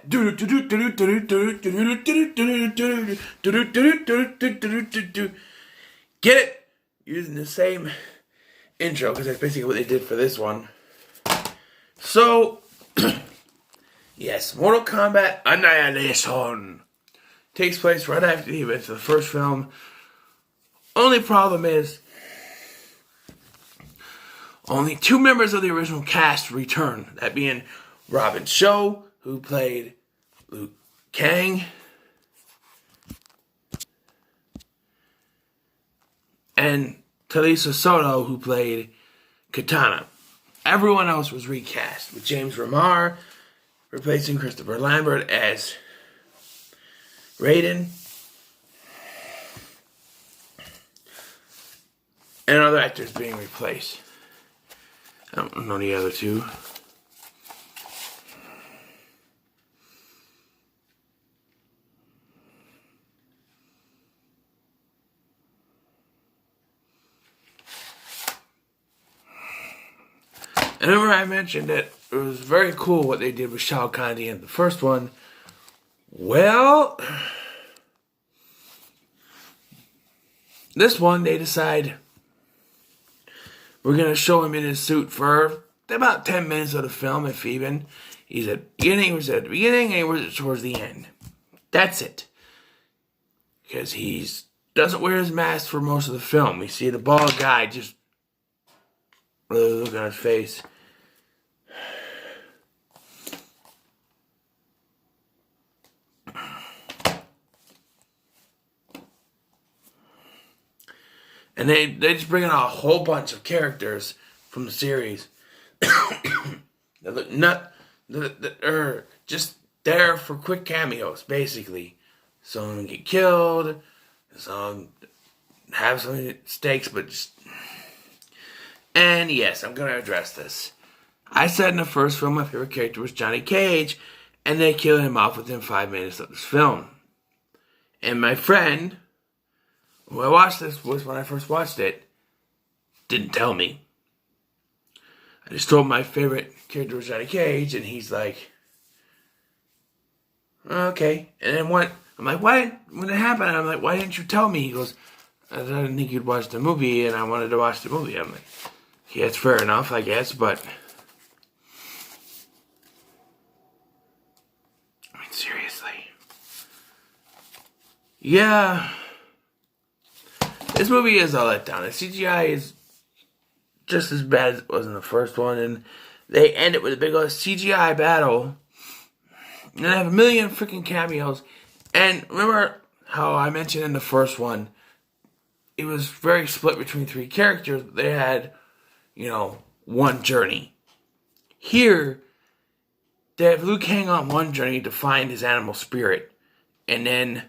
Get it? Using the same intro, because that's basically what they did for this one. So, yes, Mortal Kombat Annihilation takes place right after the events of the first film. Only problem is, only 2 members of the original cast return. That being Robin Shou, who played Liu Kang, and Talisa Soto, who played Katana. Everyone else was recast, with James Remar replacing Christopher Lambert as Raiden, and other actors being replaced. I don't know the other two. And remember I mentioned that it was very cool what they did with Shao Kahn in the first one. Well, this one they decide we're going to show him in his suit for about 10 minutes of the film, if even. He's at the beginning, he was at the beginning, and he was towards the end. That's it. Because he doesn't wear his mask for most of the film. We see the bald guy just really look on his face. And they just bring in a whole bunch of characters from the series that look that are just there for quick cameos, basically. Some get killed, some have some stakes, but just... And yes, I'm going to address this. I said in the first film my favorite character was Johnny Cage, and they killed him off within 5 minutes of this film. And my friend, who I watched this with when I first watched it, didn't tell me. I just told my favorite character was Johnny Cage, and he's like, okay. And then I'm like, why? When it happened, I'm like, why didn't you tell me? He goes, I didn't think you'd watch the movie, and I wanted to watch the movie. I'm like, yeah, it's fair enough, I guess, but I mean, seriously. Yeah. This movie is a letdown. The CGI is just as bad as it was in the first one, and they end it with a big old CGI battle. And they have a million freaking cameos. And remember how I mentioned in the first one, it was very split between 3 characters. They had, one journey. Here, they have Liu Kang on one journey to find his animal spirit. And then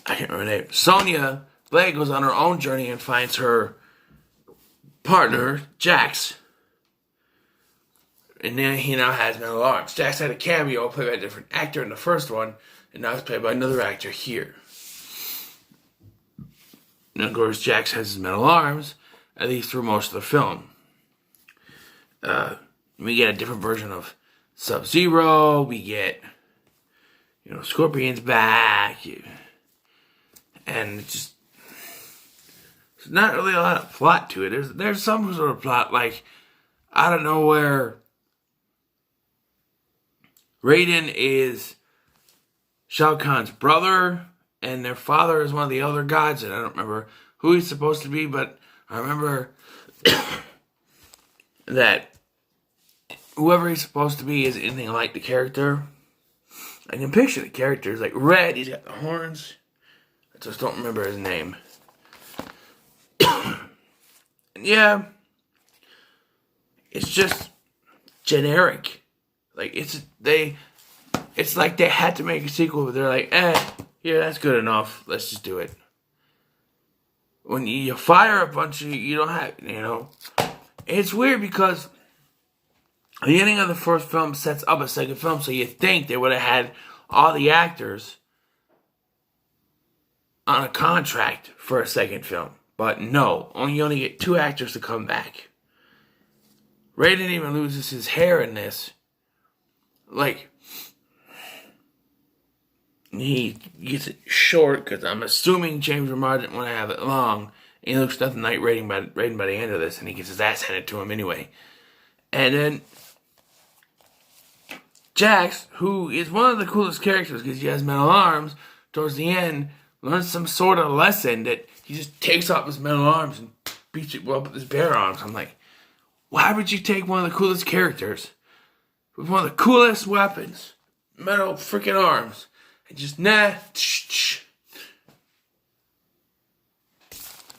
I can't remember her name. Sonya Blade goes on her own journey and finds her partner, Jax. And then he now has metal arms. Jax had a cameo played by a different actor in the first one, and now it's played by another actor here. And of course, Jax has his metal arms, at least through most of the film. We get a different version of Sub-Zero. We get, Scorpion's back. And it's not really a lot of plot to it. There's some sort of plot, like, out of nowhere, Raiden is Shao Kahn's brother, and their father is one of the elder gods, and I don't remember who he's supposed to be, but I remember that whoever he's supposed to be is anything like the character. I can picture the characters, like Red, he's got the horns. I just don't remember his name. Yeah, it's just generic. Like it's like they had to make a sequel, but they're like, yeah, that's good enough. Let's just do it. When you fire a bunch of, you don't have, it's weird because the beginning of the first film sets up a second film, so you think they would have had all the actors on a contract for a second film. But no, you only get 2 actors to come back. Raiden even loses his hair in this. Like, he gets it short because I'm assuming James Remar didn't want to have it long. And he looks nothing like Raiden by the end of this, and he gets his ass handed to him anyway. And then Jax, who is one of the coolest characters because he has metal arms, towards the end, learns some sort of lesson that he just takes off his metal arms and beats it up with his bare arms. I'm like, why would you take one of the coolest characters with one of the coolest weapons, metal freaking arms, and just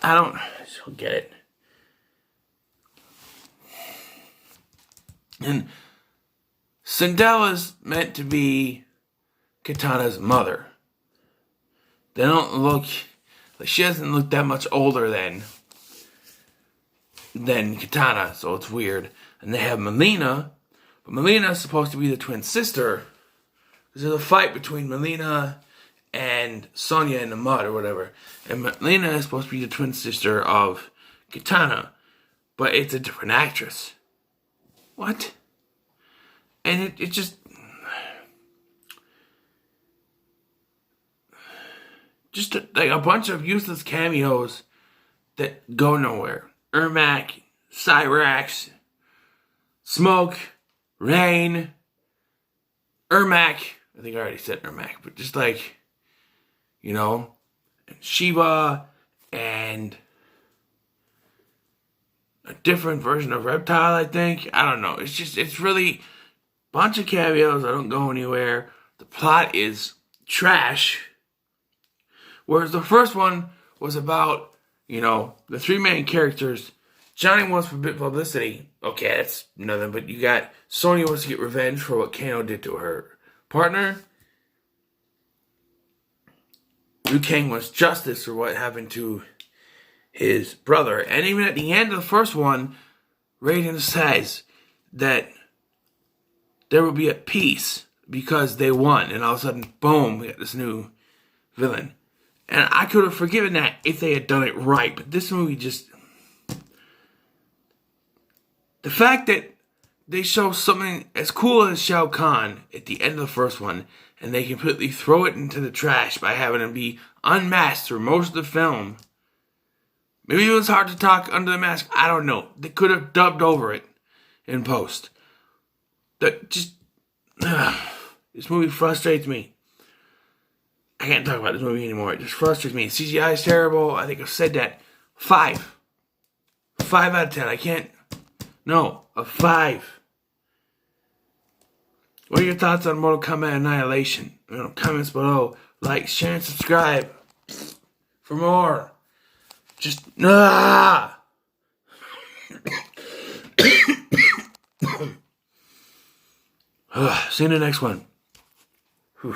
I don't get it. And Cinderella's meant to be Katana's mother. They don't look like she doesn't look that much older than Katana, so it's weird. And they have Melina, but Melina is supposed to be the twin sister. There's a fight between Melina and Sonya in the mud or whatever. And Melina is supposed to be the twin sister of Katana, but it's a different actress. What? And it just like a bunch of useless cameos that go nowhere. Ermac, Cyrax, Smoke, Rain, Ermac. I think I already said Ermac, but just like, you know, Shiva and a different version of Reptile, I think. I don't know. It's really a bunch of cameos that don't go anywhere. The plot is trash. Whereas the first one was about, you know, the 3 main characters. Johnny wants for bit publicity. Okay, that's nothing. But you got Sonya wants to get revenge for what Kano did to her partner. Liu Kang wants justice for what happened to his brother. And even at the end of the first one, Raiden says that there will be a peace because they won. And all of a sudden, boom, we got this new villain. And I could have forgiven that if they had done it right. But this movie just... The fact that they show something as cool as Shao Kahn at the end of the first one, and they completely throw it into the trash by having him be unmasked through most of the film. Maybe it was hard to talk under the mask. I don't know. They could have dubbed over it in post. That just... this movie frustrates me. I can't talk about this movie anymore. It just frustrates me. CGI is terrible. I think I've said that. 5. 5 out of 10. I can't... No, a 5. What are your thoughts on Mortal Kombat Annihilation? Comments below. Like, share, and subscribe for more. Just, See you in the next one. Whew.